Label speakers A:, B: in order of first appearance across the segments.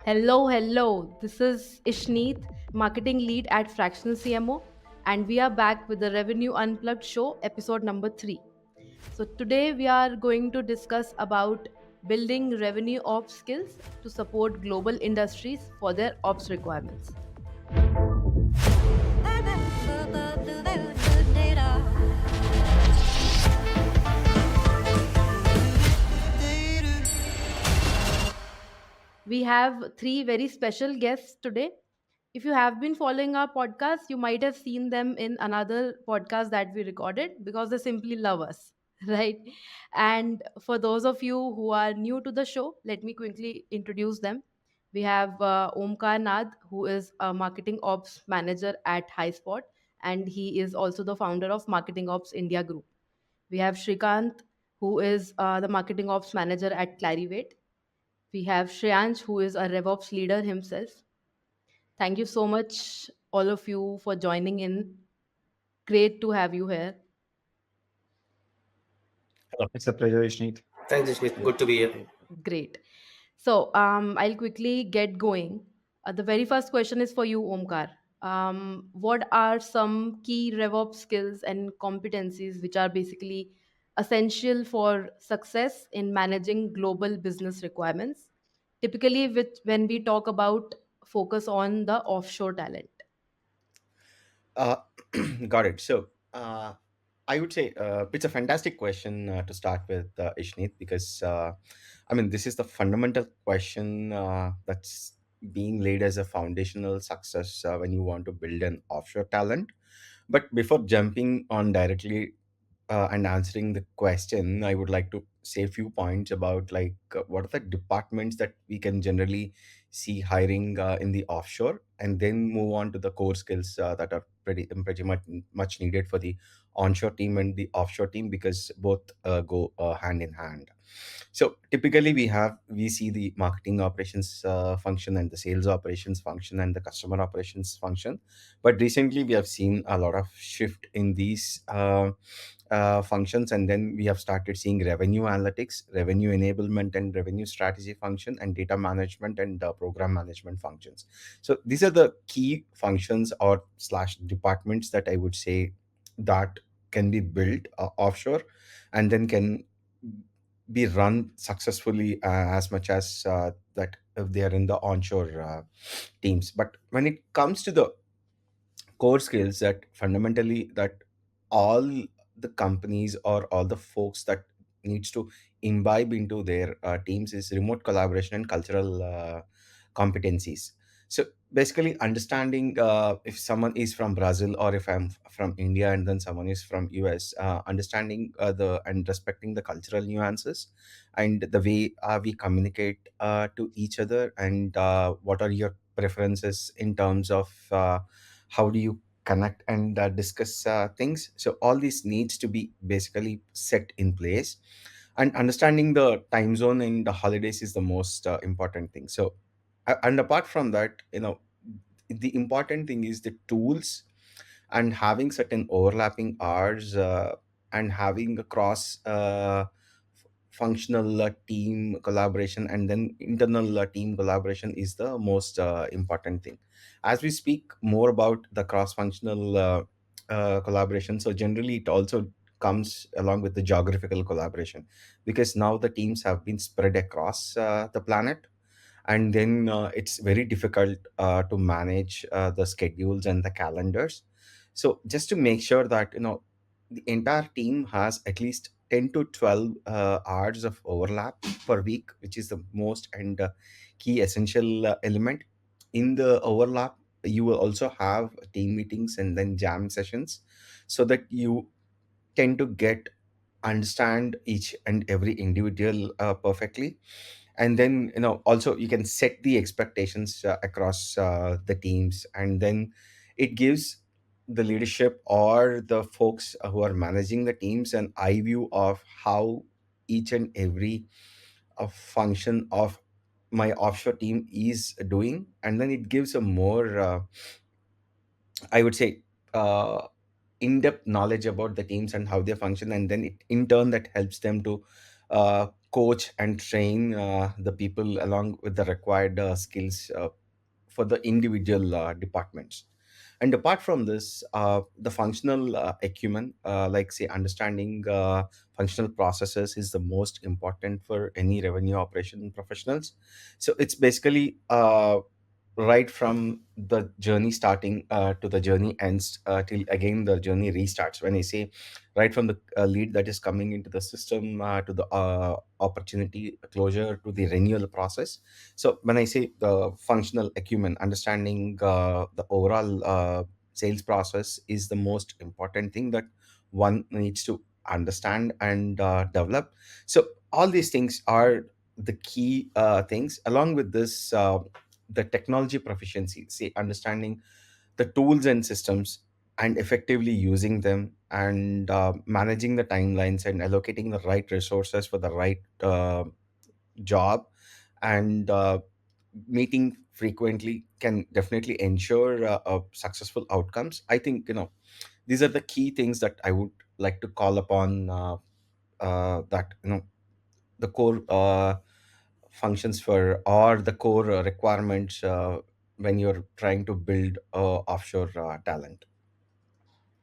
A: Hello, hello. This is Ishneet, marketing lead at Fractional CMO, and we are back with the Revenue Unplugged show, episode number 3. So today we are going to discuss about building revenue ops skills to support global industries for their ops requirements. We have three very special guests today. If you have been following our podcast, you might have seen them in another podcast that we recorded because they simply love us, right? And for those of you who are new to the show, let me quickly introduce them. We have Omkar Nadh, who is a marketing ops manager at HighSpot, and he is also the founder of Marketing Ops India Group. We have Srikanth, who is the marketing ops manager at Clarivate. We have Shreyansh, who is a RevOps leader himself. Thank you so much, all of you, for joining in. Great to have you here.
B: Hello. It's a pleasure, Ishneet.
C: Thanks, Ishmit. Good to be here.
A: Great. So I'll quickly get going. The very first question is for you, Omkar. What are some key RevOps skills and competencies which are basically essential for success in managing global business requirements? Typically, when we talk about focus on the offshore talent.
B: Uh, got it. I would say it's a fantastic question to start with, Ishneet, because I mean, this is the fundamental question that's being laid as a foundational success when you want to build an offshore talent. But before jumping on directly and answering the question, I would like to say a few points about what are the departments that we can generally see hiring in the offshore, and then move on to the core skills that are pretty much needed for the onshore team and the offshore team, because both go hand in hand. So typically we see the marketing operations function and the sales operations function and the customer operations function, but recently we have seen a lot of shift in these functions, and then we have started seeing revenue analytics, revenue enablement and revenue strategy function, and data management and program management functions. So these are the key functions or slash departments that I would say that can be built offshore, and then can be run successfully as much as that if they are in the onshore teams. But when it comes to the core skills that fundamentally that all the companies or all the folks that needs to imbibe into their teams is remote collaboration and cultural competencies. So basically understanding if someone is from Brazil, or if I'm from India and then someone is from US, understanding the and respecting the cultural nuances and the way we communicate to each other, and what are your preferences in terms of how do you connect and discuss things. So all this needs to be basically set in place, and understanding the time zone and the holidays is the most important thing. So and apart from that, the important thing is the tools, and having certain overlapping hours, and having a cross functional team collaboration, and then internal team collaboration is the most important thing. As we speak more about the cross functional collaboration, so generally it also comes along with the geographical collaboration, because now the teams have been spread across the planet, and then it's very difficult to manage the schedules and the calendars. So just to make sure that the entire team has at least 10 to 12 hours of overlap per week, which is the most and key essential element. In the overlap, you will also have team meetings and then jam sessions, so that you tend to get understand each and every individual perfectly. And then also you can set the expectations across the teams, and then it gives the leadership or the folks who are managing the teams an eye view of how each and every function of my offshore team is doing, and then it gives a more I would say in-depth knowledge about the teams and how they function, and then it in turn that helps them to coach and train the people along with the required skills for the individual departments. And apart from this, the functional acumen, like say understanding functional processes, is the most important for any revenue operation professionals. So it's basically right from the journey starting to the journey ends, till again the journey restarts. When I say right from the lead that is coming into the system, to the opportunity closure, to the renewal process. So when I say the functional acumen, understanding the overall sales process is the most important thing that one needs to understand and develop. So all these things are the key things. Along with this, the technology proficiency, say understanding the tools and systems and effectively using them, and managing the timelines and allocating the right resources for the right job, and meeting frequently can definitely ensure successful outcomes. I think, these are the key things that I would like to call upon, that the core functions for, or the core requirements when you're trying to build offshore talent.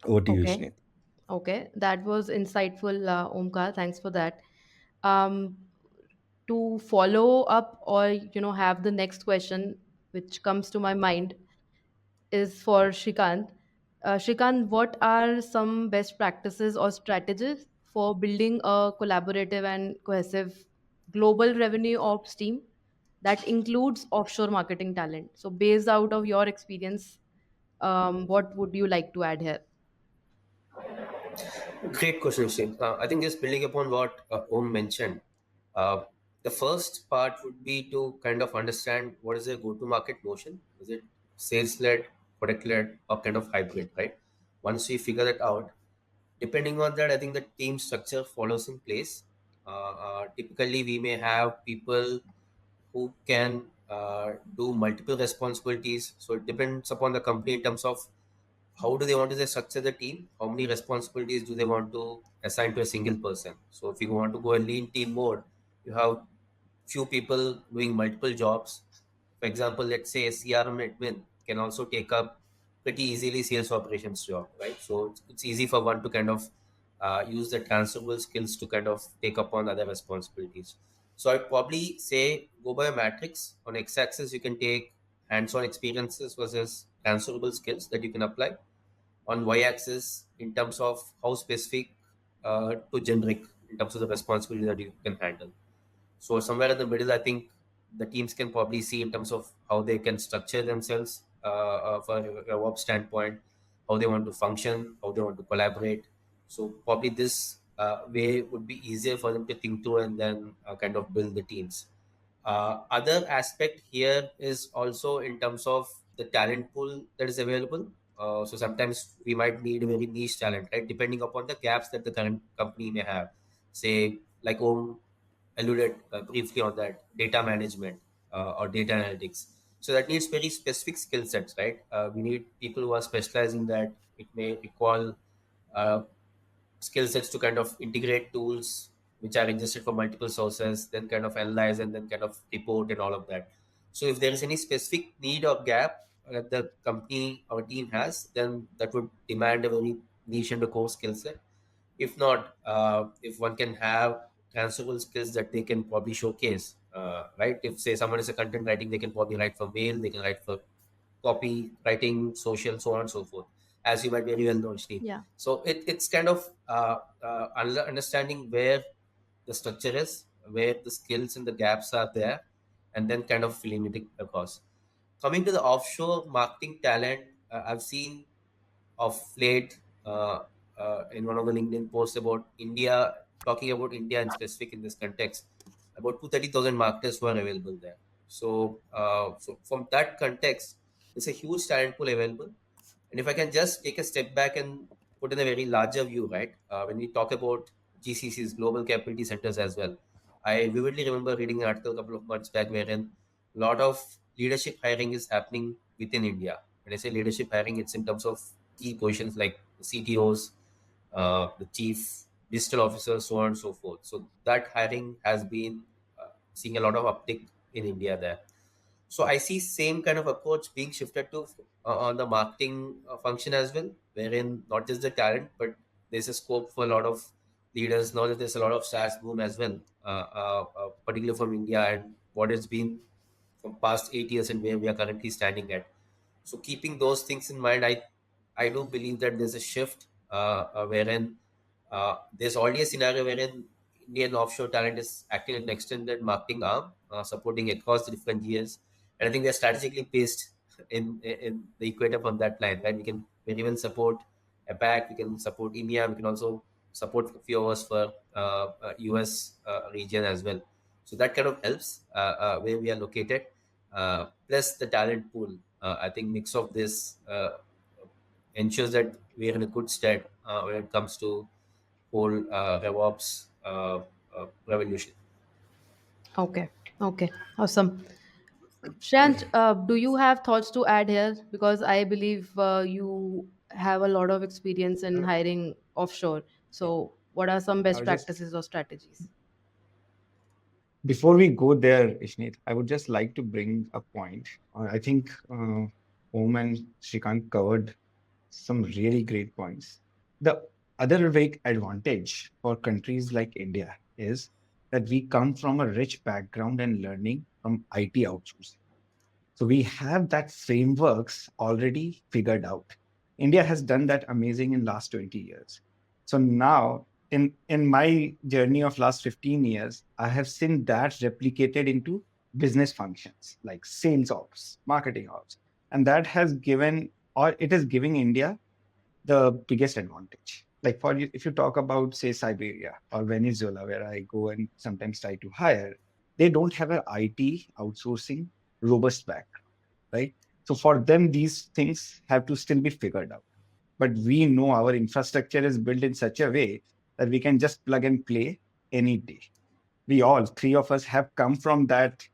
B: Over to you,
A: Okay.
B: Shnit.
A: Okay, that was insightful, Omkar. Thanks for that. Um, to follow up, or have the next question which comes to my mind, is for Shrikant. Shrikant, what are some best practices or strategies for building a collaborative and cohesive global revenue ops team that includes offshore marketing talent? So, based out of your experience, what would you like to add here?
C: Great question, Shane. I think just building upon what Om mentioned, uh, the first part would be to kind of understand what is their go-to-market motion. Is it sales-led, product-led, or kind of hybrid, right? Once we figure that out, depending on that, I think the team structure follows in place. Typically, we may have people who can do multiple responsibilities. So it depends upon the company in terms of how do they want to structure the team, how many responsibilities do they want to assign to a single person. So if you want to go a lean team mode, you have few people doing multiple jobs. For example, let's say a CRM admin can also take up pretty easily sales operations job, right? So it's easy for one to kind of use the transferable skills to kind of take up on other responsibilities. So I'd probably say go by a matrix. On x-axis you can take hands-on experiences versus transferable skills that you can apply. On y-axis in terms of how specific to generic in terms of the responsibility that you can handle. So somewhere in the middle, I think the teams can probably see in terms of how they can structure themselves for a RevOps standpoint, how they want to function, how they want to collaborate. So probably this way would be easier for them to think through and then kind of build the teams. Other aspect here is also in terms of the talent pool that is available. So sometimes we might need a very niche talent, right? Depending upon the gaps that the current company may have. Say, like Om alluded briefly on that, data management or data analytics. So that needs very specific skill sets, right? We need people who are specialized in that. It may require uh, skill sets to kind of integrate tools which are ingested from multiple sources, then kind of analyze and then kind of report and all of that. So if there is any specific need or gap that the company or team has, then that would demand a very niche and a core skill set. If not, if one can have transferable skills that they can probably showcase, right? If say someone is a content writing, they can probably write for mail, they can write for copy writing, social, so on and so forth, as you might very well know, Steve.
A: Yeah.
C: So it's kind of understanding where the structure is, where the skills and the gaps are there, and then kind of filling it across. Coming to the offshore marketing talent, I've seen of late in one of the LinkedIn posts about India, talking about India in specific in this context, about 230,000 marketers who are available there. So from that context, it's a huge talent pool available. And if I can just take a step back and put in a very larger view, right? When we talk about GCCs, Global Capability Centers as well, I vividly remember reading an article a couple of months back wherein a lot of leadership hiring is happening within India. When I say leadership hiring, it's in terms of key positions like CTOs, the chief digital officers, so on and so forth. So that hiring has been seeing a lot of uptick in India there. So I see same kind of approach being shifted to on the marketing function as well, wherein not just the talent, but there's a scope for a lot of leaders. Now that there's a lot of SaaS boom as well, particularly from India and what has been from past 8 years and where we are currently standing at. So keeping those things in mind, I do believe that there's a shift wherein there's already a scenario wherein Indian offshore talent is acting as an extended marketing arm, supporting across the different years. And I think they're strategically placed in the equator from that line, right? We can very well support APAC, we can support India, we can also support a few of us for US region as well. So that kind of helps where we are located. Plus the talent pool. I think mix of this ensures that we are in a good stead when it comes to whole RevOps revolution.
A: Okay. Okay. Awesome. Shanch, do you have thoughts to add here? Because I believe you have a lot of experience in
D: Uh,
A: hiring offshore.
D: yeah,
A: So, what are some best
D: I was just
A: practices or strategies?
D: before we go there, Ishneet, I would just like to bring a point. I think Om and Shrikant covered some really great points. The other big advantage for countries like India is that we come from a rich background and learning from IT outsourcing. So we have that frameworks already figured out. India has done that amazing in last 20 years. So now in my journey of last 15 years, I have seen that replicated into business functions like sales ops, marketing ops. And that has given or it is giving India the biggest advantage. Like for you, if you talk about say Siberia or Venezuela, where I go and sometimes try to hire, they don't have an IT outsourcing robust background, right? So for them, these things have to still be figured out. But we know our infrastructure is built in such a way that we can just plug and play any day. We all, three of us, have come from that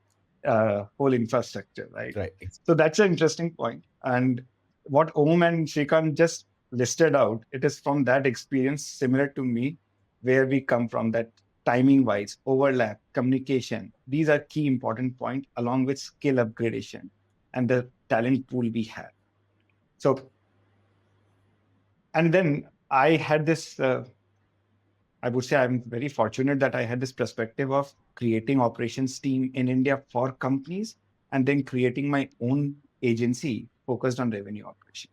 D: whole infrastructure, right?
B: Right.
D: So that's an interesting point. And what Om and Shrikant just listed out, it is from that experience similar to me, where we come from that timing wise, overlap, communication. These are key important points along with skill upgradation and the talent pool we have. So, and then I had this I would say I'm very fortunate that I had this perspective of creating operations team in India for companies and then creating my own agency focused on revenue operation.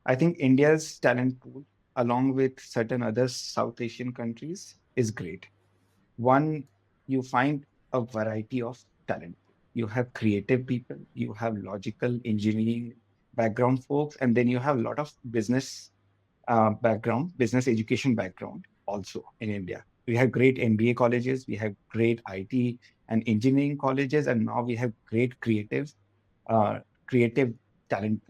D: I think India's talent pool, along with certain other South Asian countries, is great. One, you find a variety of talent. You have creative people, you have logical engineering background folks, and then you have a lot of business background, business education background also in India. We have great MBA colleges, we have great IT and engineering colleges, and now we have great uh, creative talent.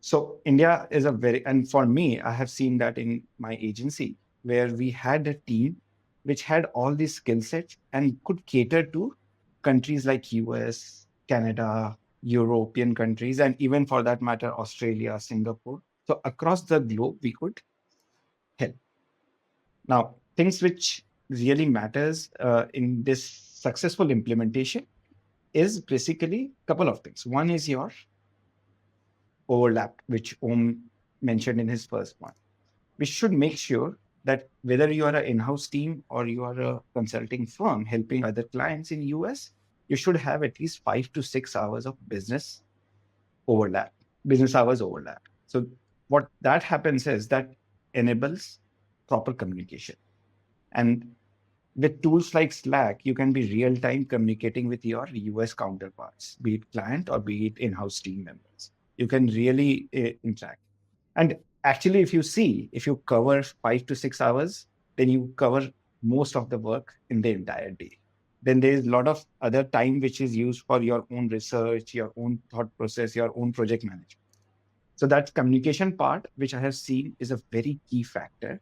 D: So India is a very, and for me, I have seen that in my agency where we had a team which had all these skill sets and could cater to countries like US, Canada, European countries, and even for that matter, Australia, Singapore. So across the globe, we could help. Now, things which really matters in this successful implementation is basically a couple of things. One is your overlap, which Om mentioned in his first one. We should make sure that whether you are an in-house team or you are a consulting firm helping other clients in US, you should have at least 5 to 6 hours of overlap, business hours overlap. So what that happens is that enables proper communication. And with tools like Slack, you can be real time communicating with your US counterparts, be it client or be it in house team members. You can really interact. And actually, if you see, if you cover 5 to 6 hours, then you cover most of the work in the entire day. Then there is a lot of other time which is used for your own research, your own thought process, your own project management. So that communication part, which I have seen, is a very key factor.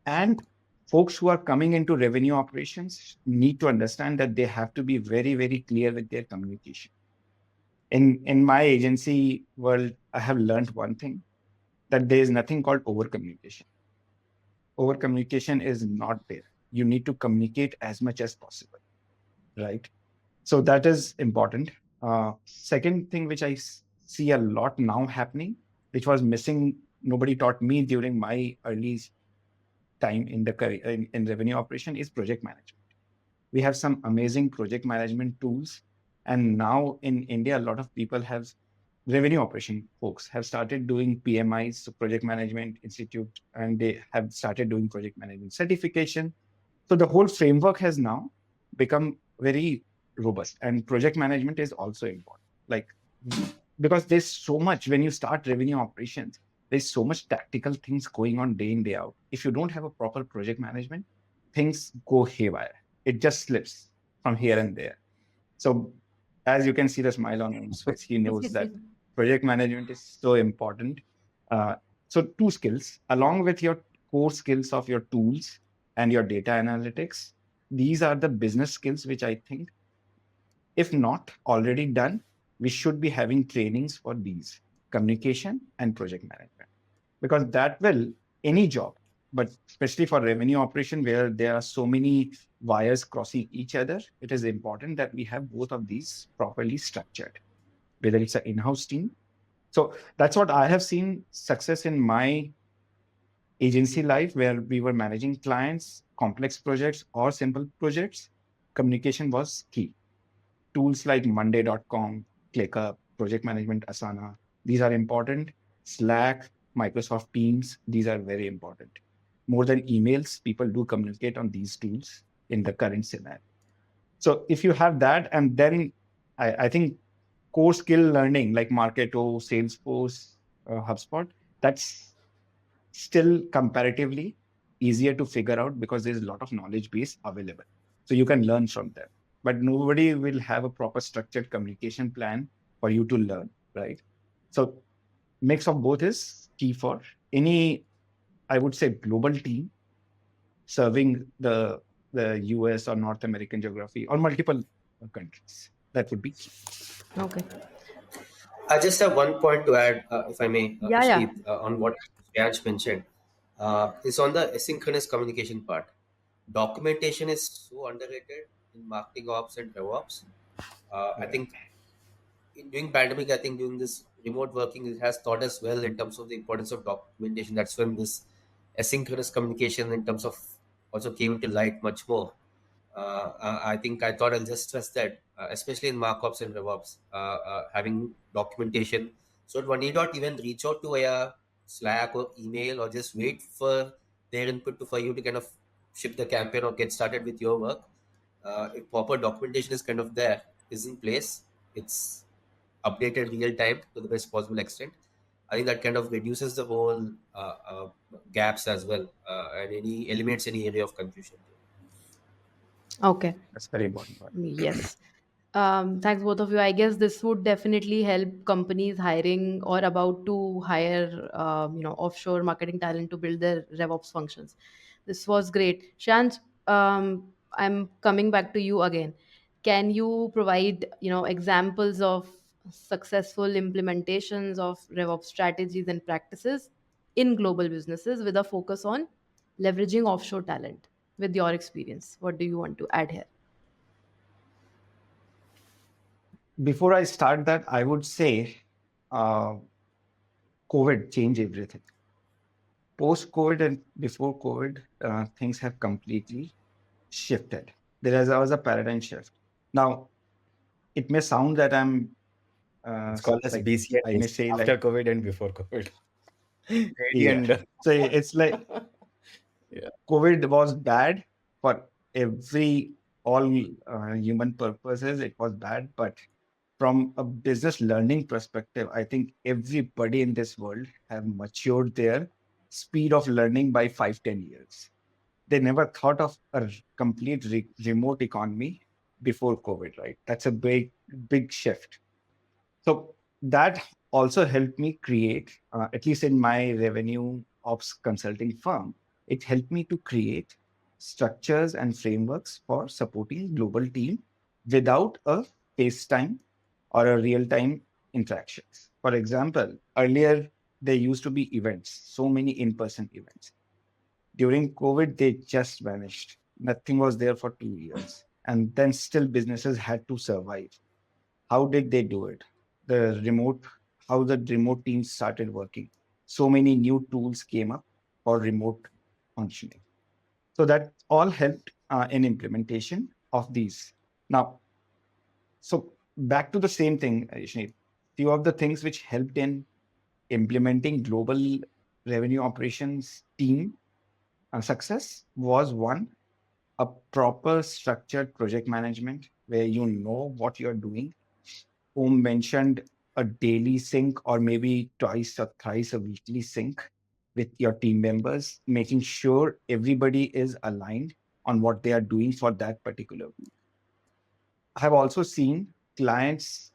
D: And folks who are coming into revenue operations need to understand that they have to be very, very clear with their communication. In my agency world, I have learned one thing that there is nothing called over communication. over communication is not there. You need to communicate as much as possible, right? So that is important. Second thing which see a lot now happening, which was missing, nobody taught me during my early time in the career in revenue operation, is project management. We have some amazing project management tools, and now in India, a lot of people have revenue operation folks have started doing PMIs, so Project Management Institute, and they have started doing project management certification. So the whole framework has now become very robust, and project management is also important. Like, because there's so much when you start revenue operations, there's so much tactical things going on day in, day out. If you don't have a proper project management, things go haywire. It just slips from here and there. So as you can see the smile on his face, he knows that project management is so important. Uh, so two skills, along with your core skills of your tools and your data analytics, these are the business skills which I think, if not already done, we should be having trainings for these: communication and project management, because that will, any job, but especially for revenue operation where there are so many wires crossing each other, it is important that we have both of these properly structured, whether it's an in-house team. So that's what I have seen success in my agency life, where we were managing clients, complex projects or simple projects. Communication was key. Tools like Monday.com, ClickUp, Project Management Asana, these are important. Slack, Microsoft Teams, these are very important. More than emails, people do communicate on these tools in the current scenario. So if you have that, and then I think core skill learning like Marketo, Salesforce, HubSpot, that's still comparatively easier to figure out because there's a lot of knowledge base available. So you can learn from them. But nobody will have a proper structured communication plan for you to learn, right? So mix of both is key for any, I would say, global team serving the US or North American geography or multiple countries. That would be key.
A: Okay.
C: I just have one point to add, if I may,
A: Yeah, yeah.
C: Ishneet, on what Shreyansh mentioned. Is on the asynchronous communication part. Documentation is so underrated in marketing ops and RevOps. I
D: Right.
C: think during pandemic, I think during this remote working, it has taught us well in terms of the importance of documentation. That's when this asynchronous communication in terms of also came to light much more. I think I thought I'll just stress that, especially in markups and RevOps, having documentation, so that one need not even reach out to via Slack or email or just wait for their input for you to kind of ship the campaign or get started with your work. If proper documentation is kind of there, is in place, it's updated real time to the best possible extent. I think that kind of reduces the whole gaps as well, and any eliminates any area of confusion.
A: Okay.
D: That's very important part.
A: Yes. Thanks both of you. I guess this would definitely help companies hiring or about to hire, offshore marketing talent to build their RevOps functions. This was great. Shant, I'm coming back to you again. Can you provide, examples of successful implementations of RevOps strategies and practices in global businesses with a focus on leveraging offshore talent with your experience? What do you want to add here?
D: Before I start that, I would say uh, COVID changed everything. Post COVID and before COVID, things have completely shifted. Was a paradigm shift. Now, it may sound that I'm
B: It's called as
D: like, I may
B: BCI,
D: say
B: after
D: like,
B: COVID and before COVID. Ready
D: yeah.
B: and
D: So it's like
B: yeah.
D: COVID was bad for every all human purposes. It was bad, but from a business learning perspective, I think everybody in this world have matured their speed of learning by 5-10 years. They never thought of a complete remote economy before COVID, right? That's a big shift. So that also helped me create, at least in my revenue ops consulting firm, it helped me to create structures and frameworks for supporting global team without a FaceTime or a real-time interactions. For example, earlier there used to be events, so many in-person events. During COVID, they just vanished. Nothing was there for 2 years. And then still businesses had to survive. How did they do it? The remote, how the remote teams started working. So many new tools came up for remote functioning. So that all helped in implementation of these. Now, so back to the same thing, Ishni. Few of the things which helped in implementing global revenue operations team success was one, a proper structured project management where you know what you're doing. Whom mentioned a daily sync or maybe twice or thrice a weekly sync with your team members, making sure everybody is aligned on what they are doing for that particular week. I have also seen clients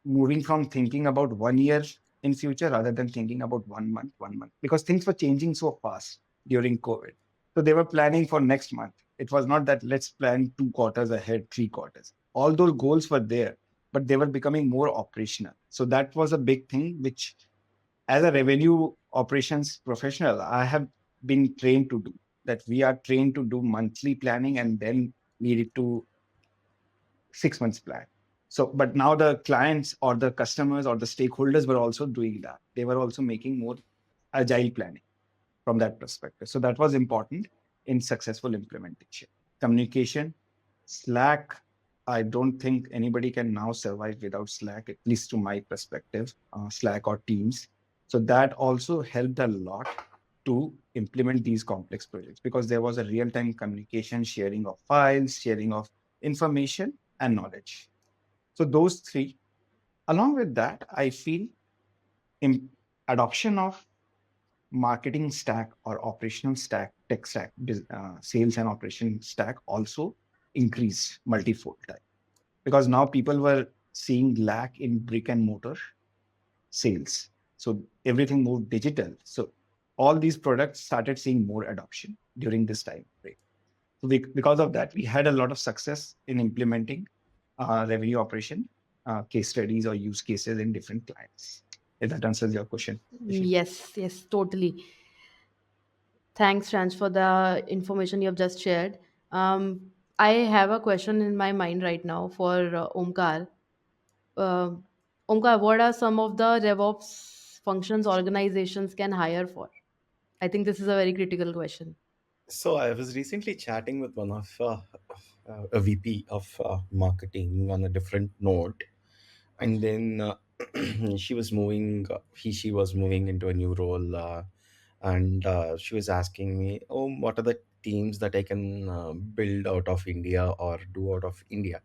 D: moving from thinking about 1 year in future rather than thinking about 1 month, because things were changing so fast during COVID. So they were planning for next month. It was not that let's plan 2 quarters ahead, 3 quarters. All those goals were there, but they were becoming more operational. So that was a big thing, which as a revenue operations professional, I have been trained to do that. We are trained to do monthly planning and then lead it to 6 months plan. So, but now the clients or the customers or the stakeholders were also doing that. They were also making more agile planning from that perspective. So that was important in successful implementation. Communication, Slack. I don't think anybody can now survive without Slack, at least to my perspective, Slack or Teams. So that also helped a lot to implement these complex projects because there was a real time communication, sharing of files, sharing of information and knowledge. So those three. Along with that, I feel in adoption of marketing stack or operational stack, tech stack, sales and operation stack also increased multifold time because now people were seeing lack in brick and mortar sales. So everything moved digital. So all these products started seeing more adoption during this time frame. So because of that, we had a lot of success in implementing revenue operation case studies or use cases in different clients. If that answers your question, Ishni.
A: Yes, yes, totally. Thanks, Shreyansh, for the information you have just shared. Um, I have a question in my mind right now for Omkar. Uh, Omkar, what are some of the RevOps functions organizations can hire for? I think this is a very critical question.
B: So I was recently chatting with one of a VP of marketing on a different note, and then she was moving. She was moving into a new role, and she was asking me, "Oh, what are the teams that I can build out of India or do out of India?"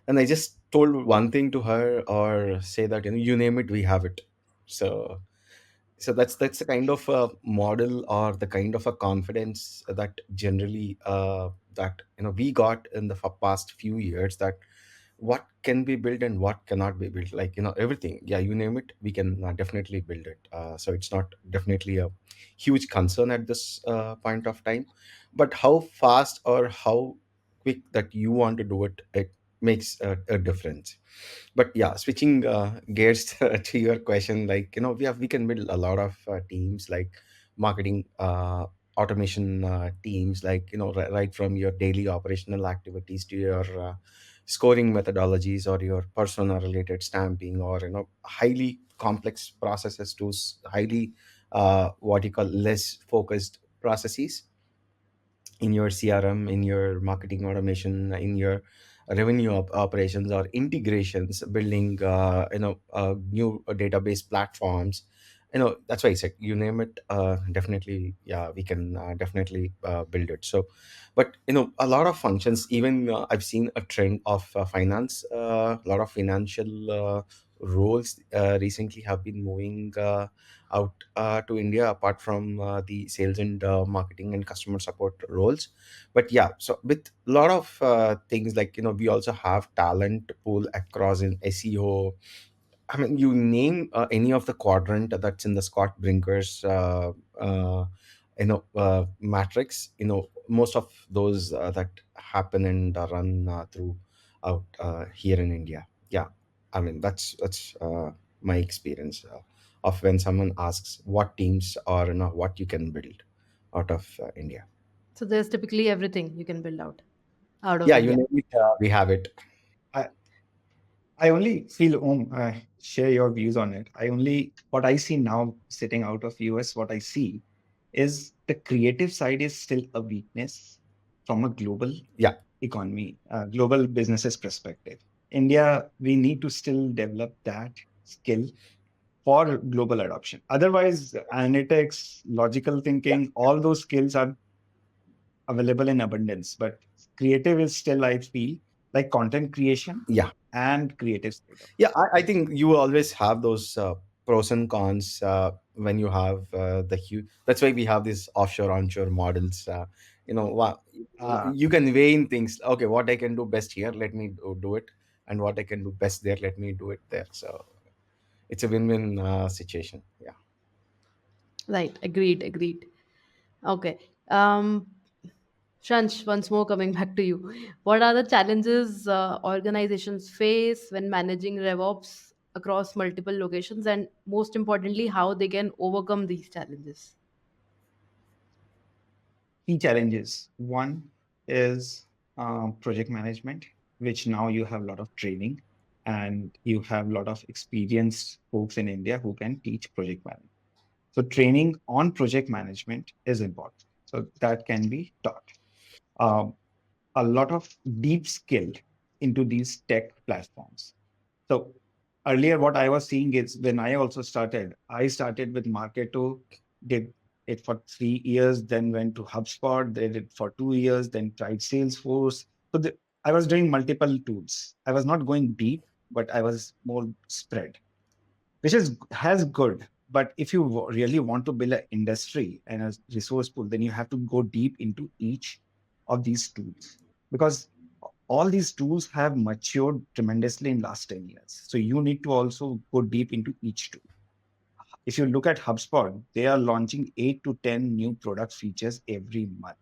B: And I just told one thing to her, or say that you name it, we have it. So that's the kind of a model or the kind of a confidence that generally that we got in the past few years, that what can be built and what cannot be built, like everything, yeah, you name it, we can definitely build it. So it's not definitely a huge concern at this point of time, but how fast or how quick that you want to do it, it makes a difference. But yeah, switching gears to your question, like we can build a lot of teams, like marketing automation teams, like right from your daily operational activities to your scoring methodologies or your persona related stamping, or highly complex processes to highly what you call less focused processes in your CRM, in your marketing automation, in your revenue operations or integrations, building new database platforms. That's why I said you name it, definitely, yeah, we can definitely build it. So, but a lot of functions, even I've seen a trend of finance. A lot of financial roles recently have been moving out to India, apart from the sales and marketing and customer support roles. But yeah, so with a lot of things, like we also have talent pool across in SEO. I mean, you name any of the quadrant that's in the Scott Brinker's matrix. Most of those that happen and run through out here in India. Yeah, I mean that's my experience of when someone asks what teams or what you can build. out of India.
A: So there's typically everything you can build out of
B: Yeah, you
A: India.
B: name it, we have it.
D: I, I only feel, I share your views on it. What I see now sitting out of US, what I see is the creative side is still a weakness from a global
B: Yeah,
D: economy, global businesses perspective. India, we need to still develop that skill for global adoption. Otherwise, analytics, logical
B: yeah,
D: thinking, all those skills are available in abundance. But creative is still, I feel, like content creation
B: yeah.
D: and creative side of
B: Yeah, I think you always have those pros and cons when you have the huge. That's why we have these offshore onshore models.
D: it.
B: You can weigh in things. Okay, what I can do best here, let me do it, and what I can do best there, let me do it there. So it's a win-win situation. Yeah.
A: Right. Agreed. Okay. Um, Shansh, once more coming back to you. What are the challenges organizations face when managing RevOps across multiple locations, and most importantly, how they can overcome these challenges?
D: Key challenges. One is project management, which now you have a lot of training and you have a lot of experienced folks in India who can teach project management. So training on project management is important. So that can be taught. Um, a lot of deep skill into these tech platforms. So earlier, what I was seeing is when I started with Marketo, did it for 3 years, then went to HubSpot, did it for 2 years, then tried Salesforce. I was doing multiple tools. I was not going deep, but I was more spread, which is has good. But if you really want to build an industry and a resource pool, then you have to go deep into each of these tools because all these tools have matured tremendously in last 10 years. So you need to also go deep into each tool. If you look at HubSpot, they are launching 8 to 10 new product features every month.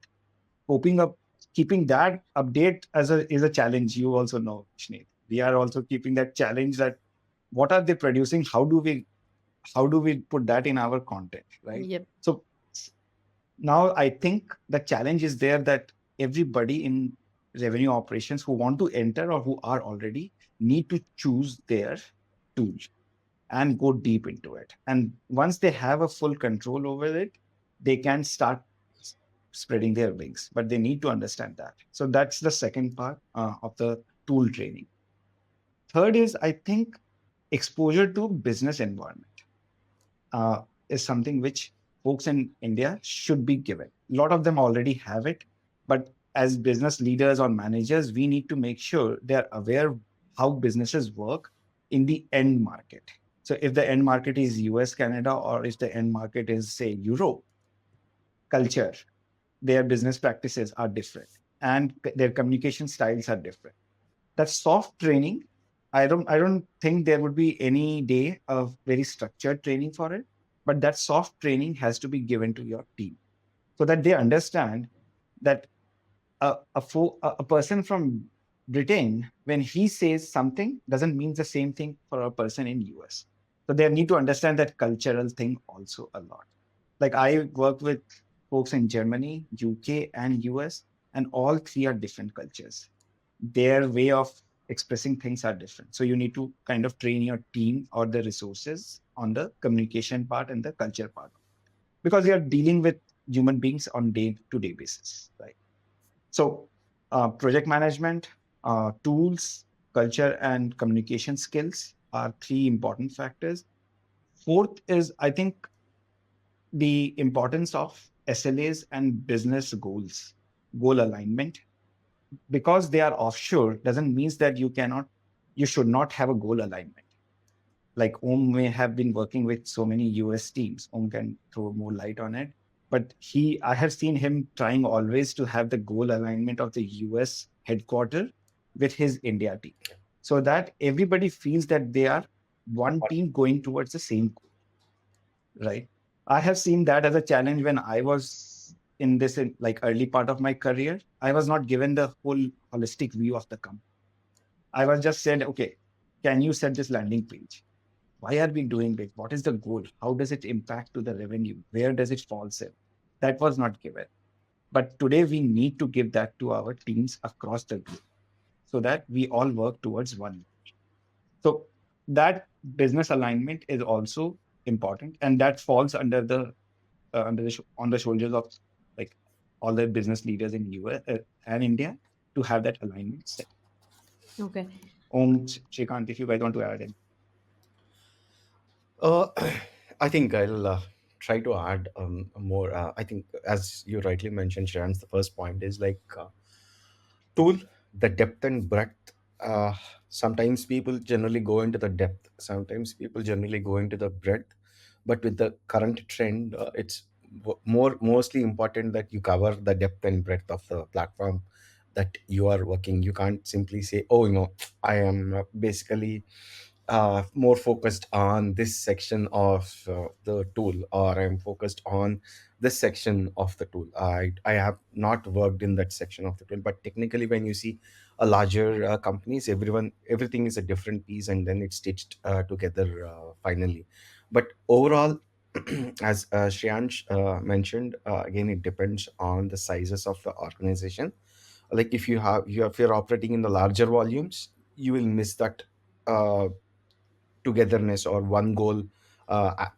D: Coping up, keeping that update as a is a challenge. You also know, Shnit. We are also keeping that challenge that what are they producing? How do we put that in our content, right?
A: Yep.
D: So now I think the challenge is there that everybody in revenue operations who want to enter or who are already need to choose their tool and go deep into it. And once they have a full control over it, they can start spreading their wings, but they need to understand that. So that's the second part of the tool training. Third is, I think, exposure to business environment is something which folks in India should be given. A lot of them already have it, but as business leaders or managers, we need to make sure they're aware how businesses work in the end market. So if the end market is US, Canada, or if the end market is, say, Europe, culture, their business practices are different and their communication styles are different. That soft training, I don't think there would be any day of very structured training for it, but that soft training has to be given to your team so that they understand that a person from Britain, when he says something, doesn't mean the same thing for a person in US. So they need to understand that cultural thing also a lot. Like I work with folks in Germany, UK, and US, and all three are different cultures. Their way of expressing things are different. So you need to kind of train your team or the resources on the communication part and the culture part because you're dealing with human beings on day-to-day basis, right? So project management, tools, culture, and communication skills are three important factors. Fourth is, I think, the importance of SLAs and business goals, goal alignment. Because they are offshore doesn't mean that you should not have a goal alignment. Like Om may have been working with so many US teams. Om can throw more light on it. But I have seen him trying always to have the goal alignment of the US headquarter with his India team so that everybody feels that they are one team going towards the same goal, right? I have seen that as a challenge when I was in this like early part of my career. I was not given the whole holistic view of the company. I was just said, okay, can you set this landing page? Why are we doing it? What is the goal? How does it impact to the revenue? Where does it fall in? That was not given. But today we need to give that to our teams across the globe so that we all work towards one. So that business alignment is also important, and that falls under on the shoulders of like all the business leaders in US and India to have that alignment set.
A: Okay.
D: Shrikant, if you guys want to add in.
B: Uh, I think I'll try to add more. I think, as you rightly mentioned, Sharon, the first point is like tool, the depth and breadth. Sometimes people generally go into the depth, sometimes people generally go into the breadth. But with the current trend, it's mostly important that you cover the depth and breadth of the platform that you are working. You can't simply say, oh, I am basically more focused on this section of the tool, or I'm focused on this section of the tool. I have not worked in that section of the tool, but technically when you see a larger companies, everything is a different piece, and then it's stitched together finally. But overall, as Shreyansh mentioned, again, it depends on the sizes of the organization. Like if you're operating in the larger volumes, you will miss that uh, togetherness or one goal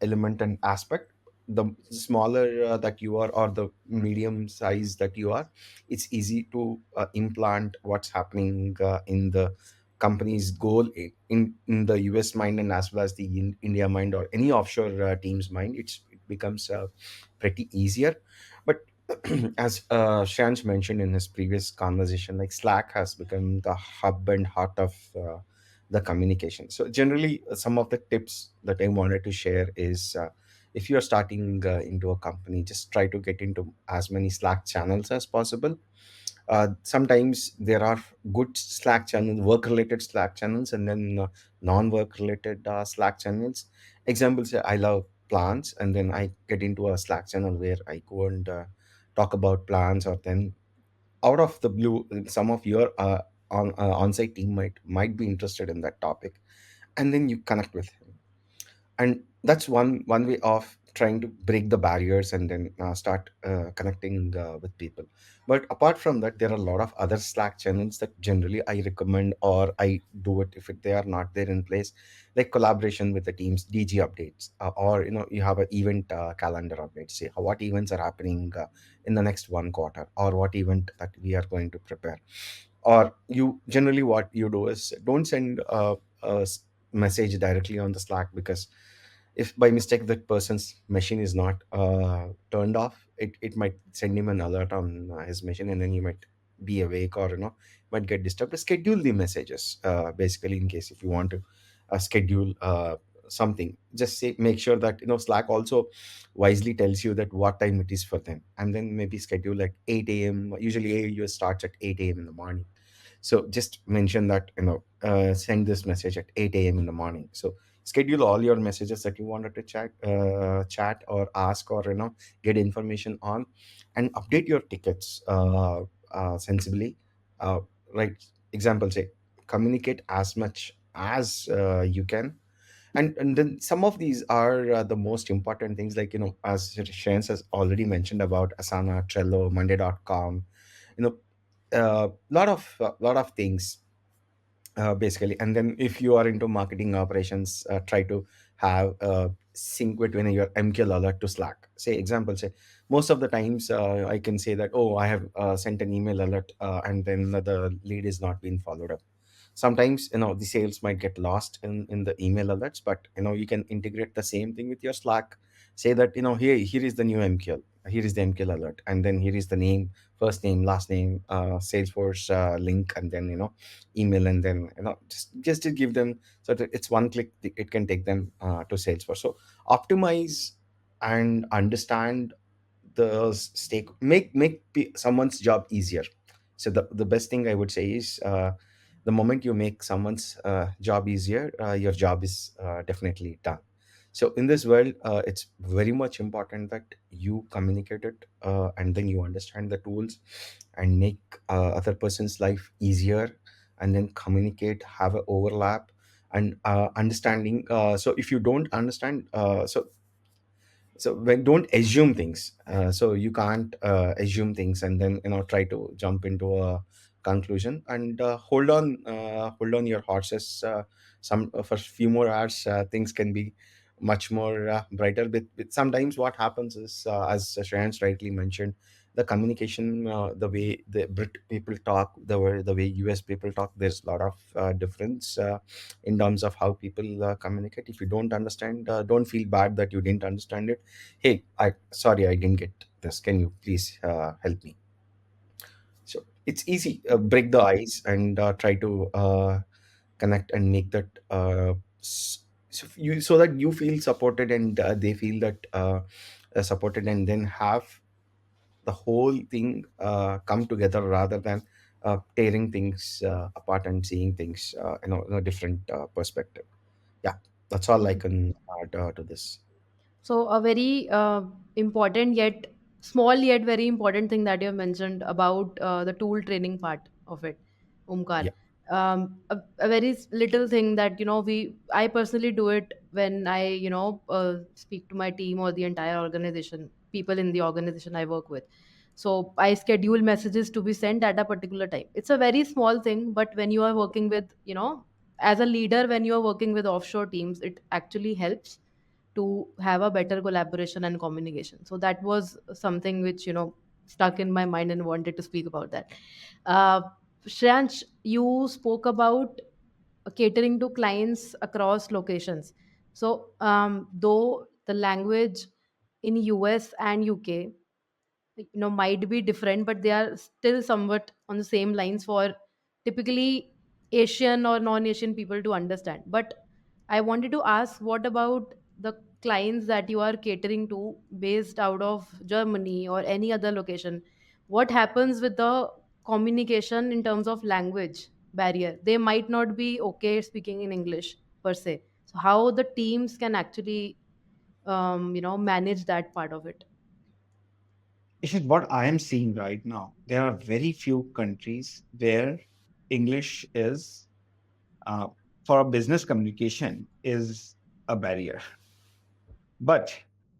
B: element and aspect. The smaller that you are, or the medium size that you are, it's easy to implant what's happening in the company's goal in the US mind, and as well as the India mind, or any offshore team's mind. It becomes pretty easier. But as Shans mentioned in his previous conversation, like Slack has become the hub and heart of the communication. So generally, some of the tips that I wanted to share is, if you are starting into a company, just try to get into as many Slack channels as possible. Sometimes there are good Slack channels, work related Slack channels, and then non-work related Slack channels. Example, say I love plants, and then I get into a Slack channel where I go and talk about plants. Or then out of the blue, some of your on-site team might be interested in that topic, and then you connect with him. And that's one way of trying to break the barriers, and then start connecting with people. But apart from that, there are a lot of other Slack channels that generally I recommend, or I do it if they are not there in place, like collaboration with the teams, DG updates, or you have an event calendar update, say what events are happening in the next one quarter, or what event that we are going to prepare. Or you generally, what you do is, don't send message directly on the Slack, because if by mistake that person's machine is not turned off, it might send him an alert on his machine, and then he might be awake, or might get disturbed. Schedule the messages, basically, in case if you want to schedule something, just say, make sure that Slack also wisely tells you that what time it is for them, and then maybe schedule at 8 a.m. Usually AUS starts at 8 a.m. in the morning. So just mention that, send this message at 8 a.m. in the morning. So schedule all your messages that you wanted to chat or ask, or get information on, and update your tickets sensibly. uh, right. Example, say, communicate as much as you can. And then some of these are the most important things, like as Shane has already mentioned about Asana, Trello, Monday.com, you know lot of things, basically. And then if you are into marketing operations, try to have a sync between your MQL alert to Slack. Say, example, say, most of the times I can say that, oh, I have sent an email alert, and then the lead is not being followed up. Sometimes the sales might get lost in the email alerts, but you can integrate the same thing with your Slack. Say that, here is the new MQL, here is the MQL alert, and then here is the name, first name, last name, Salesforce link, and then email, and then just to give them, so that it's one click, it can take them to Salesforce. So optimize and understand the stake, someone's job easier. So the best thing I would say is, the moment you make someone's job easier, your job is definitely done. So in this world, it's very much important that you communicate it, and then you understand the tools, and make other person's life easier, and then communicate, have a overlap, and understanding. So if you don't understand, so So when don't assume things, so you can't assume things and then try to jump into a conclusion, and hold on your horses, some for a few more hours. Things can be much more brighter. With sometimes what happens is, as Shreyansh rightly mentioned, the communication, the way the Brit people talk, the way US people talk, there's a lot of difference in terms of how people communicate. If you don't understand, don't feel bad that you didn't understand it. Hey, I sorry, I didn't get this, can you please help me? So it's easy, break the ice and try to connect and make that so that you feel supported and they feel that supported, and then have the whole thing come together rather than tearing things apart and seeing things in a different perspective. Yeah, that's all I can add to this.
A: So a very important yet small yet very important thing that you have mentioned about the tool training part of it, Omkar.
B: Yeah.
A: A very little thing that I personally do it when I speak to my team or the entire organization, people in the organization I work with. So I schedule messages to be sent at a particular time. It's a very small thing, but when you are working with as a leader, when you are working with offshore teams, it actually helps to have a better collaboration and communication. So that was something which stuck in my mind and wanted to speak about that. uh, Shreyansh, you spoke about catering to clients across locations. So though the language in US and UK might be different, but they are still somewhat on the same lines for typically Asian or non-Asian people to understand. But I wanted to ask, what about the clients that you are catering to based out of Germany or any other location? What happens with the communication in terms of language barrier? They might not be okay speaking in English per se, so how the teams can actually manage that part of it?
D: This is what I am seeing right now. There are very few countries where English is, uh, for a business communication, is a barrier. But,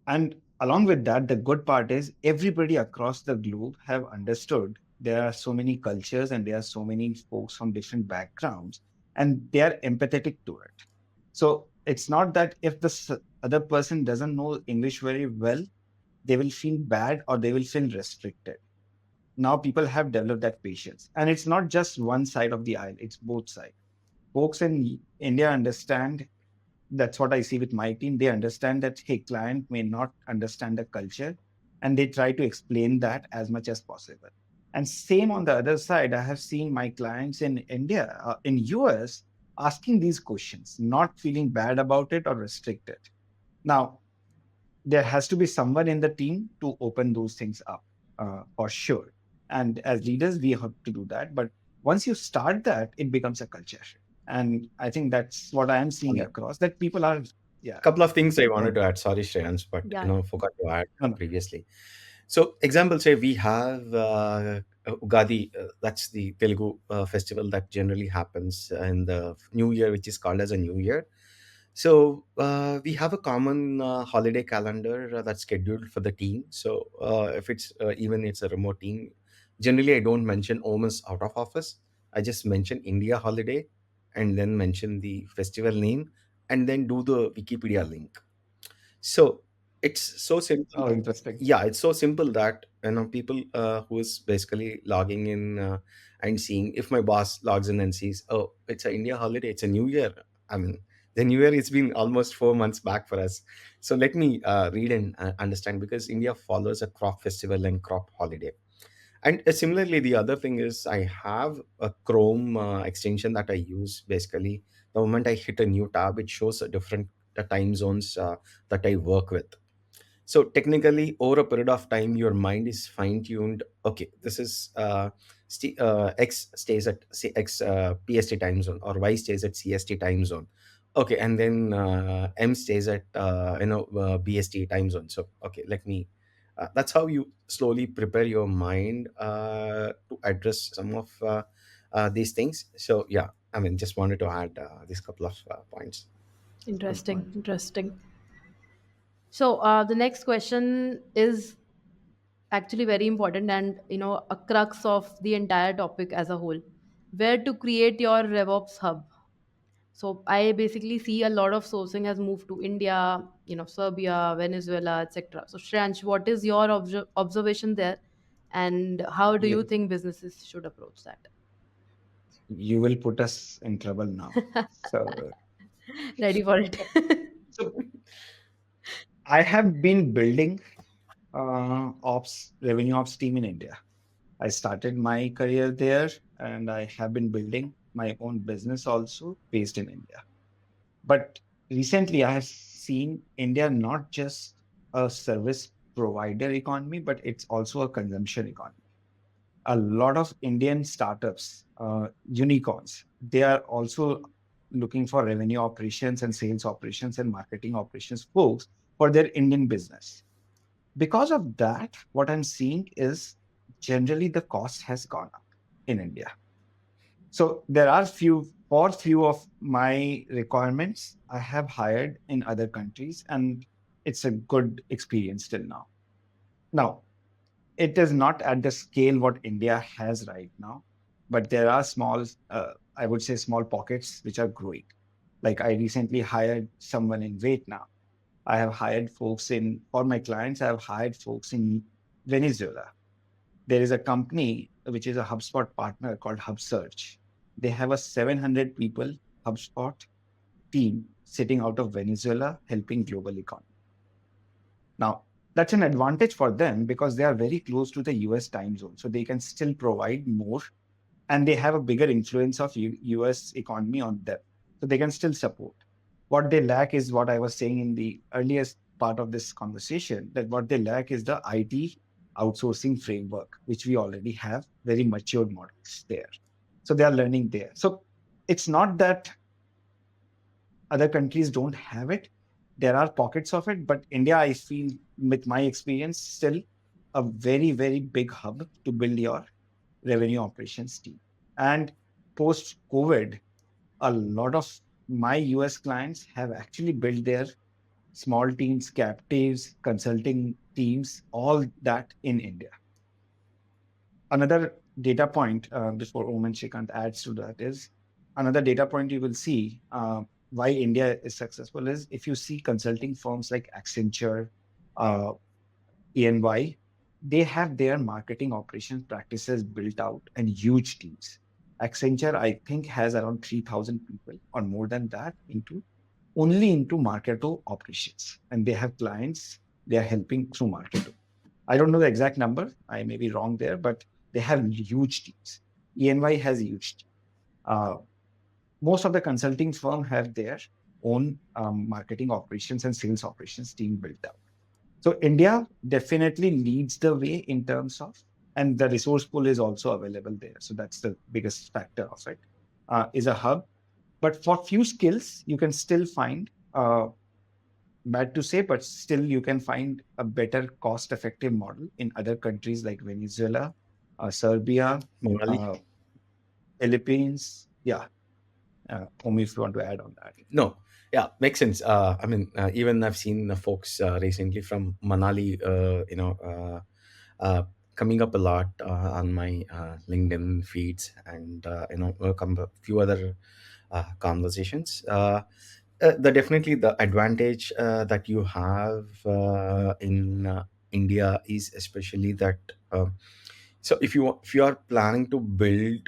D: and along with that, the good part is everybody across the globe have understood there are so many cultures and there are so many folks from different backgrounds, and they are empathetic to it. So it's not that if the other person doesn't know English very well, they will feel bad or they will feel restricted. Now people have developed that patience. And it's not just one side of the aisle, it's both sides. Folks in India understand, that's what I see with my team. They understand that, hey, client may not understand the culture, and they try to explain that as much as possible. And same on the other side, I have seen my clients in India, in US, asking these questions, not feeling bad about it or restricted. Now, there has to be someone in the team to open those things up, for sure. And as leaders, we have to do that. But once you start that, it becomes a culture. And I think that's what I am seeing across, that people are, yeah.
B: Couple of things I
D: Go
B: wanted
D: ahead.
B: to add. Sorry, Shreyans, but
A: Yeah.
B: forgot to add
D: No, no.
B: previously. So, example, say we have Ugadi. That's the Telugu festival that generally happens in the New Year, which is called as a New Year. So we have a common holiday calendar that's scheduled for the team. So if it's even it's a remote team, generally I don't mention Om is out of office. I just mention India holiday, and then mention the festival name, and then do the Wikipedia link. So it's so simple.
D: Oh, interesting.
B: Yeah, it's so simple that people who is basically logging in and seeing, if my boss logs in and sees, oh, it's a India holiday, it's a New Year. I mean, the New Year, it's been almost 4 months back for us. So let me read and understand, because India follows a crop festival and crop holiday. And similarly, the other thing is, I have a Chrome extension that I use. Basically, the moment I hit a new tab, it shows a different time zones that I work with. So technically, over a period of time, your mind is fine tuned. Okay, this is X stays at X PST time zone, or Y stays at CST time zone. Okay, and then M stays at BST time zone. So okay, let me. That's how you slowly prepare your mind to address some of these things. So yeah, I mean, just wanted to add these couple of points.
D: Good
A: Interesting,
D: point.
A: interesting. So the next question is actually very important, and a crux of the entire topic as a whole: where to create your RevOps hub. So I basically see a lot of sourcing has moved to India, Serbia, Venezuela, etc. So Shreyansh, what is your observation there, and how do you
D: You,
A: think businesses should approach that?
D: you will put us in trouble now. So,
A: Ready for it?
D: so I have been building ops revenue ops team in India. I started my career there, and I have been building my own business also based in India. But recently, I have seen India not just a service provider economy, but it's also a consumption economy. A lot of Indian startups, unicorns, they are also looking for revenue operations and sales operations and marketing operations folks for their Indian business. Because of that, what I'm seeing is generally the cost has gone up in India. So there are few of my requirements I have hired in other countries, and it's a good experience till now. Now, it is not at the scale what India has right now, but there are small, I would say, small pockets which are growing. Like I recently hired someone in Vietnam. I have hired folks in, for my clients, I have hired folks in Venezuela. There is a company which is a HubSpot partner called HubSearch. They have a 700 people HubSpot team sitting out of Venezuela helping global economy. Now, that's an advantage for them because they are very close to the US time zone. So they can still provide more and they have a bigger influence of US economy on them. So they can still support. What they lack is what I was saying in the earliest part of this conversation, that what they lack is the IT outsourcing framework, which we already have very matured models there. So they are learning there. So it's not that other countries don't have it. There are pockets of it, but India, I feel, with my experience, still a very, very big hub to build your revenue operations team. And post COVID, a lot of my US clients have actually built their small teams, captives, consulting teams, all that in India. Another data point before Om and Shrikant adds to that is another data point you will see why India is successful is if you see consulting firms like Accenture, uh, ENY, they have their marketing operations practices built out and huge teams. Accenture, I think, has around 3,000 people or more than that into only into Marketo operations. And they have clients they are helping through Marketo. I don't know the exact number. I may be wrong there, but they have huge teams. ENY has huge teams. Most of the consulting firm have their own marketing operations and sales operations team built out. So India definitely leads the way in terms of, and the resource pool is also available there. So that's the biggest factor of it. Is a hub. But for few skills, you can still find, bad to say, but still you can find a better cost-effective model in other countries like Venezuela, Serbia,
B: Monali?
D: uh, Philippines. Yeah. Omi, if you want to add on that.
B: No, yeah, makes sense. I mean, even I've seen folks recently from Manali, coming up a lot on my LinkedIn feeds, and come a few other conversations. The definitely the advantage that you have in India is especially that. So if you are planning to build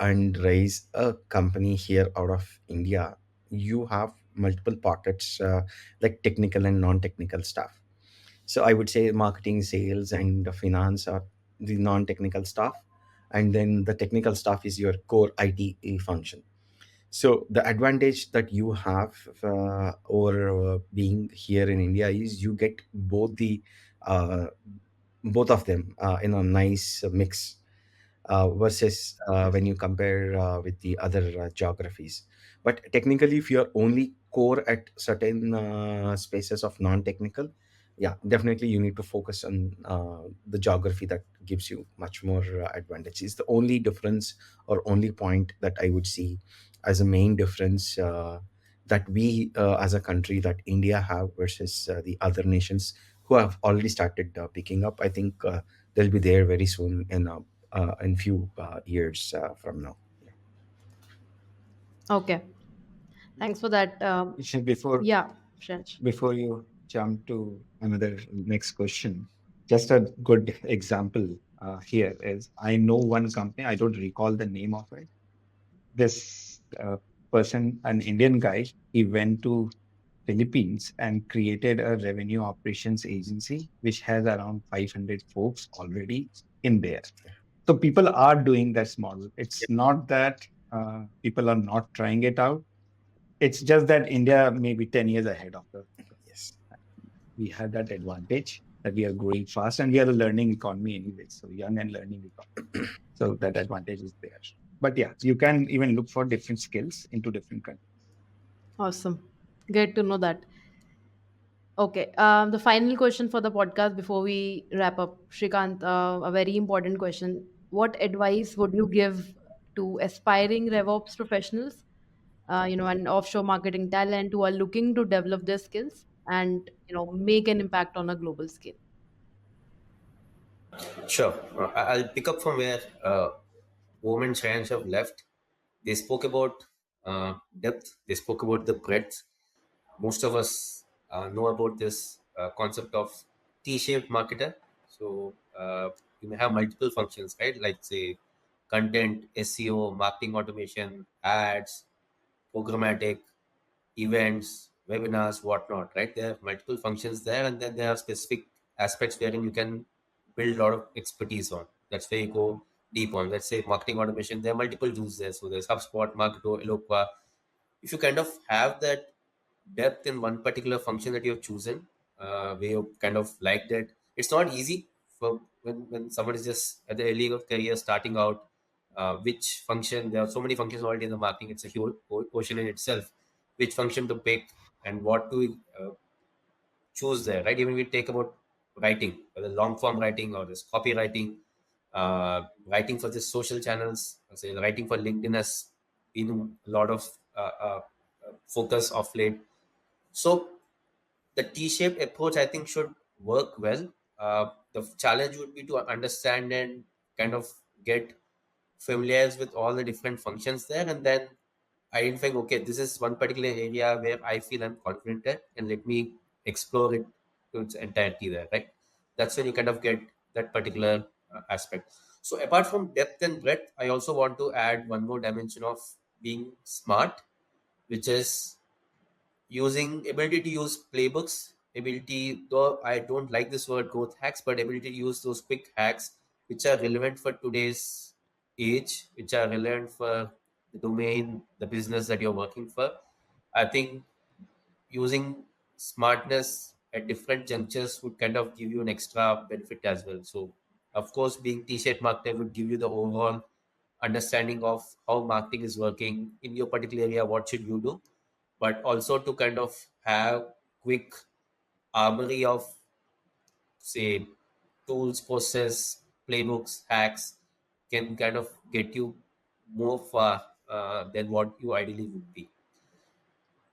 B: and raise a company here out of India, you have multiple pockets like technical and non-technical stuff. So I would say marketing, sales, and finance are the non-technical stuff, and then the technical stuff is your core IT function. So the advantage that you have over being here in India is you get uh, both of them in a nice mix versus when you compare with the other geographies. But technically, if you're only core at certain spaces of non-technical, yeah, definitely you need to focus on the geography that gives you much more advantage. Is the only difference or only point that I would see as a main difference that we as a country, that India have versus the other nations who have already started picking up. I think they'll be there very soon in few years from now.
A: Okay, thanks for that.
D: Ishan, before
A: Yeah, Shreyansh.
D: before you jump to another next question, just a good example here is I know one company, I don't recall the name of it. This person, an Indian guy, he went to Philippines and created a revenue operations agency which has around 500 folks already in there. So people are doing this model. It's not that people are not trying it out. It's just that India may be 10 years ahead of the.
B: Yes.
D: We have that advantage that we are growing fast and we are a learning economy anyway. So young and learning economy. So that advantage is there. But yeah, you can even look for different skills into different countries.
A: Awesome. Great to know that. Okay, the final question for the podcast before we wrap up, Shrikant, a very important question. What advice would you give to aspiring RevOps professionals, and offshore marketing talent who are looking to develop their skills and make an impact on a global scale?
C: Sure. I'll pick up from where Om and Shreyansh have left. They spoke about depth, they spoke about the breadth. Most of us know about this concept of T-shaped marketer. So you may have multiple functions, right? Like say content, SEO, marketing automation, ads, programmatic, events, webinars, whatnot, right? There are multiple functions there, and then there are specific aspects wherein you can build a lot of expertise on. That's where you go deep on. Let's say marketing automation, there are multiple tools there. So there's HubSpot, Marketo, Eloqua. If you kind of have that depth in one particular function that you've chosen, where you kind of like that, it's not easy for when someone is just at the early of career starting out. Which function? There are so many functions already in the marketing. It's a huge portion in itself. Which function to pick and what to choose there, right? Even we take about writing, whether long form writing or this copywriting, writing for the social channels, say writing for LinkedIn has been a lot of focus of late. So the T-shaped approach, I think, should work well. The challenge would be to understand and kind of get familiar with all the different functions there, and then identifying, okay, this is one particular area where I feel I'm confident at, and let me explore it to its entirety there, right? That's when you kind of get that particular aspect. So apart from depth and breadth, I also want to add one more dimension of being smart, which is using ability to use playbooks, ability, though I don't like this word growth hacks, but ability to use those quick hacks which are relevant for today's age, which are relevant for the domain, the business that you're working for. I think using smartness at different junctures would kind of give you an extra benefit as well. So of course being t-shirt marketer would give you the overall understanding of how marketing is working in your particular area, what should you do, but also to kind of have quick armory of say tools, process, playbooks, hacks can kind of get you more far than what you ideally would be.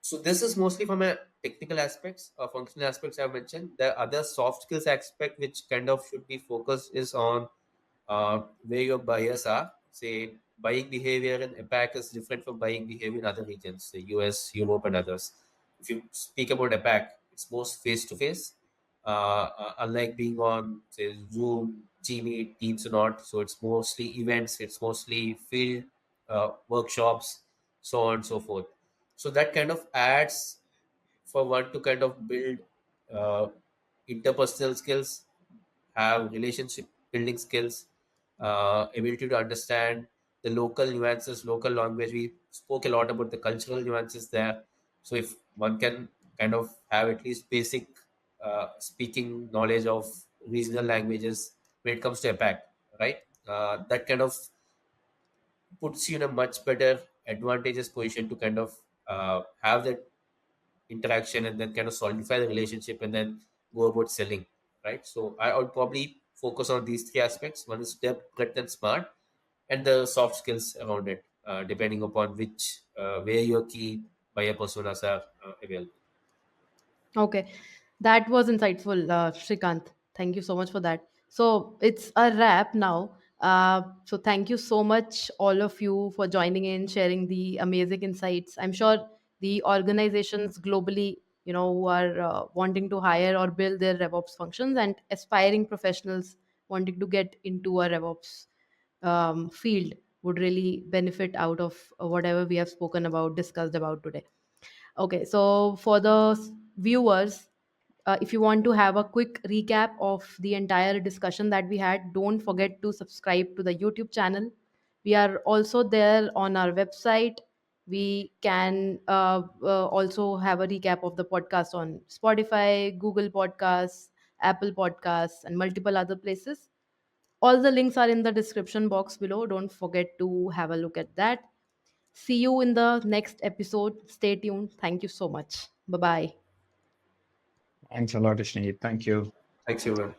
C: So this is mostly from a technical aspects or functional aspects I've mentioned. The other soft skills aspect which kind of should be focused is on where your buyers are. Say buying behavior in APAC is different from buying behavior in other regions, say US, Europe, and others. If you speak about APAC, it's most face to face, unlike being on say Zoom, Gmeet, Teams, or not. So it's mostly events, it's mostly field workshops, so on and so forth. So that kind of adds for one to kind of build uh, interpersonal skills, have relationship building skills, ability to understand the local nuances, local language. We spoke a lot about the cultural nuances there. So if one can kind of have at least basic speaking knowledge of regional languages when it comes to APAC, right? That kind of puts you in a much better advantageous position to kind of have that interaction and then kind of solidify the relationship and then go about selling, right? So I would probably focus on these three aspects. One is depth, breadth, and smart, and the soft skills around it, depending upon which where you're key, buyer personas are available.
A: Okay, that was insightful, Shrikant. Thank you so much for that. So it's a wrap now. So thank you so much, all of you, for joining in, sharing the amazing insights. I'm sure the organizations globally, who are wanting to hire or build their RevOps functions, and aspiring professionals wanting to get into a RevOps field would really benefit out of whatever we have spoken about, discussed about today. Okay, so for the viewers, if you want to have a quick recap of the entire discussion that we had, don't forget to subscribe to the YouTube channel. We are also there on our website. We can also have a recap of the podcast on Spotify, Google Podcasts, Apple Podcasts, and multiple other places. All the links are in the description box below. Don't forget to have a look at that. See you in the next episode. Stay tuned. Thank you so much. Bye bye.
D: Thanks a lot, Ishni. Thank you.
C: Thanks, everyone.